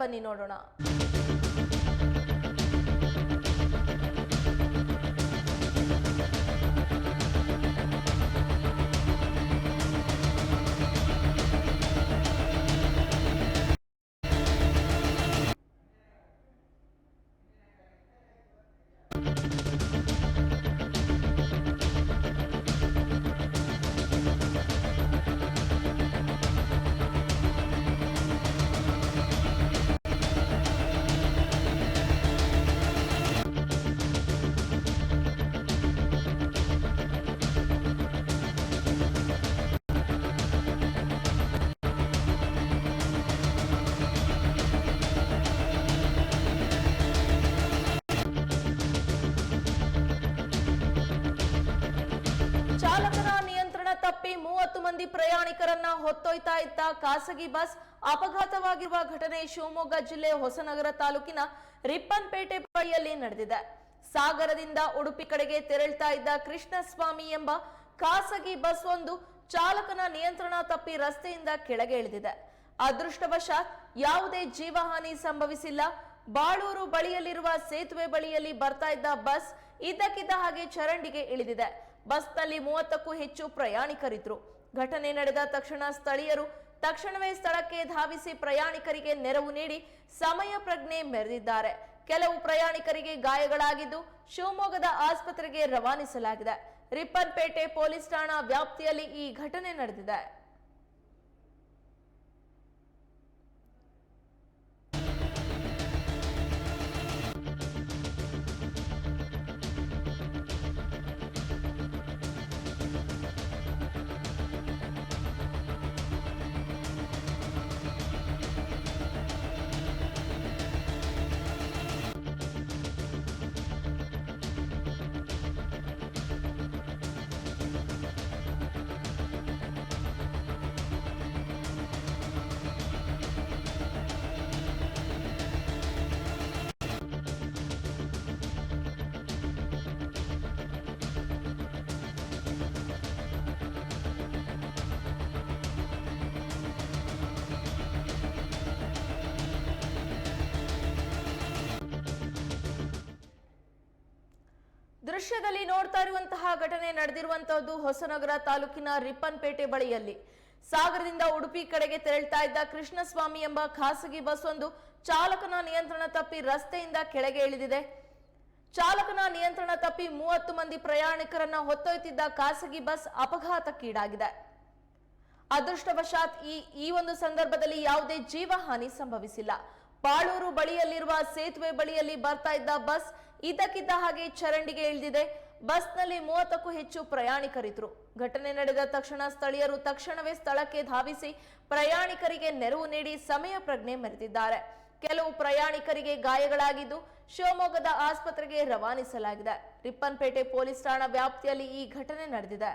ಬನ್ನಿ ನೋಡೋಣ. ಚಾಲಕನ ನಿಯಂತ್ರಣ ತಪ್ಪಿ 30 ಮಂದಿ ಪ್ರಯಾಣಿಕರನ್ನ ಹೊತ್ತೊಯ್ತಾ ಇದ್ದ ಖಾಸಗಿ ಬಸ್ ಅಪಘಾತವಾಗಿರುವ ಘಟನೆ ಶಿವಮೊಗ್ಗ ಜಿಲ್ಲೆ ಹೊಸನಗರ ತಾಲೂಕಿನ ರಿಪ್ಪನ್ಪೇಟೆ ಬಳಿಯಲ್ಲಿ ನಡೆದಿದೆ. ಸಾಗರದಿಂದ ಉಡುಪಿ ಕಡೆಗೆ ತೆರಳ್ತಾ ಇದ್ದ ಕೃಷ್ಣಸ್ವಾಮಿ ಎಂಬ ಖಾಸಗಿ ಬಸ್ ಒಂದು ಚಾಲಕನ ನಿಯಂತ್ರಣ ತಪ್ಪಿ ರಸ್ತೆಯಿಂದ ಕೆಳಗೆ ಇಳಿದಿದೆ. ಅದೃಷ್ಟವಶಾತ್ ಯಾವುದೇ ಜೀವಹಾನಿ ಸಂಭವಿಸಿಲ್ಲ. ಬಾಳೂರು ಬಳಿಯಲ್ಲಿರುವ ಸೇತುವೆ ಬಳಿಯಲ್ಲಿ ಬರ್ತಾ ಇದ್ದ ಬಸ್ ಇದ್ದಕ್ಕಿದ್ದ ಹಾಗೆ ಚರಂಡಿಗೆ ಇಳಿದಿದೆ. ಬಸ್ನಲ್ಲಿ 30ಕ್ಕೂ ಹೆಚ್ಚು ಪ್ರಯಾಣಿಕರಿದ್ರು. ಘಟನೆ ನಡೆದ ತಕ್ಷಣ ಸ್ಥಳೀಯರು ತಕ್ಷಣವೇ ಸ್ಥಳಕ್ಕೆ ಧಾವಿಸಿ ಪ್ರಯಾಣಿಕರಿಗೆ ನೆರವು ನೀಡಿ ಸಮಯ ಪ್ರಜ್ಞೆ ಮೆರೆದಿದ್ದಾರೆ. ಕೆಲವು ಪ್ರಯಾಣಿಕರಿಗೆ ಗಾಯಗಳಾಗಿದ್ದು ಶಿವಮೊಗ್ಗದ ಆಸ್ಪತ್ರೆಗೆ ರವಾನಿಸಲಾಗಿದೆ. ರಿಪ್ಪನ್ಪೇಟೆ ಪೊಲೀಸ್ ಠಾಣಾ ವ್ಯಾಪ್ತಿಯಲ್ಲಿ ಈ ಘಟನೆ ನಡೆದಿದೆ. ದೃಶ್ಯದಲ್ಲಿ ನೋಡ್ತಾ ಇರುವಂತಹ ಘಟನೆ ನಡೆದಿರುವಂತಹದ್ದು ಹೊಸನಗರ ತಾಲೂಕಿನ ರಿಪ್ಪನ್ಪೇಟೆ ಬಳಿಯಲ್ಲಿ. ಸಾಗರದಿಂದ ಉಡುಪಿ ಕಡೆಗೆ ತೆರಳ್ತಾ ಇದ್ದ ಕೃಷ್ಣಸ್ವಾಮಿ ಎಂಬ ಖಾಸಗಿ ಬಸ್ ಒಂದು ಚಾಲಕನ ನಿಯಂತ್ರಣ ತಪ್ಪಿ ರಸ್ತೆಯಿಂದ ಕೆಳಗೆ ಇಳಿದಿದೆ. ಚಾಲಕನ ನಿಯಂತ್ರಣ ತಪ್ಪಿ 30 ಮಂದಿ ಪ್ರಯಾಣಿಕರನ್ನ ಹೊತ್ತೊಯ್ತಿದ್ದ ಖಾಸಗಿ ಬಸ್ ಅಪಘಾತಕ್ಕೀಡಾಗಿದೆ. ಅದೃಷ್ಟವಶಾತ್ ಈ ಒಂದು ಸಂದರ್ಭದಲ್ಲಿ ಯಾವುದೇ ಜೀವಹಾನಿ ಸಂಭವಿಸಿಲ್ಲ. ಬಾಳೂರು ಬಳಿಯಲ್ಲಿರುವ ಸೇತುವೆ ಬಳಿಯಲ್ಲಿ ಬರ್ತಾ ಇದ್ದ ಬಸ್ ಇದ್ದಕ್ಕಿದ್ದ ಹಾಗೆ ಚರಂಡಿಗೆ ಇಳಿದಿದೆ. ಬಸ್ನಲ್ಲಿ 30ಕ್ಕೂ ಹೆಚ್ಚು ಪ್ರಯಾಣಿಕರಿದ್ರು. ಘಟನೆ ನಡೆದ ತಕ್ಷಣ ಸ್ಥಳೀಯರು ತಕ್ಷಣವೇ ಸ್ಥಳಕ್ಕೆ ಧಾವಿಸಿ ಪ್ರಯಾಣಿಕರಿಗೆ ನೆರವು ನೀಡಿ ಸಮಯ ಪ್ರಜ್ಞೆ ಮೆರೆದಿದ್ದಾರೆ. ಕೆಲವು ಪ್ರಯಾಣಿಕರಿಗೆ ಗಾಯಗಳಾಗಿದ್ದು ಶಿವಮೊಗ್ಗದ ಆಸ್ಪತ್ರೆಗೆ ರವಾನಿಸಲಾಗಿದೆ. ರಿಪ್ಪನ್ಪೇಟೆ ಪೊಲೀಸ್ ಠಾಣಾ ವ್ಯಾಪ್ತಿಯಲ್ಲಿ ಈ ಘಟನೆ ನಡೆದಿದೆ.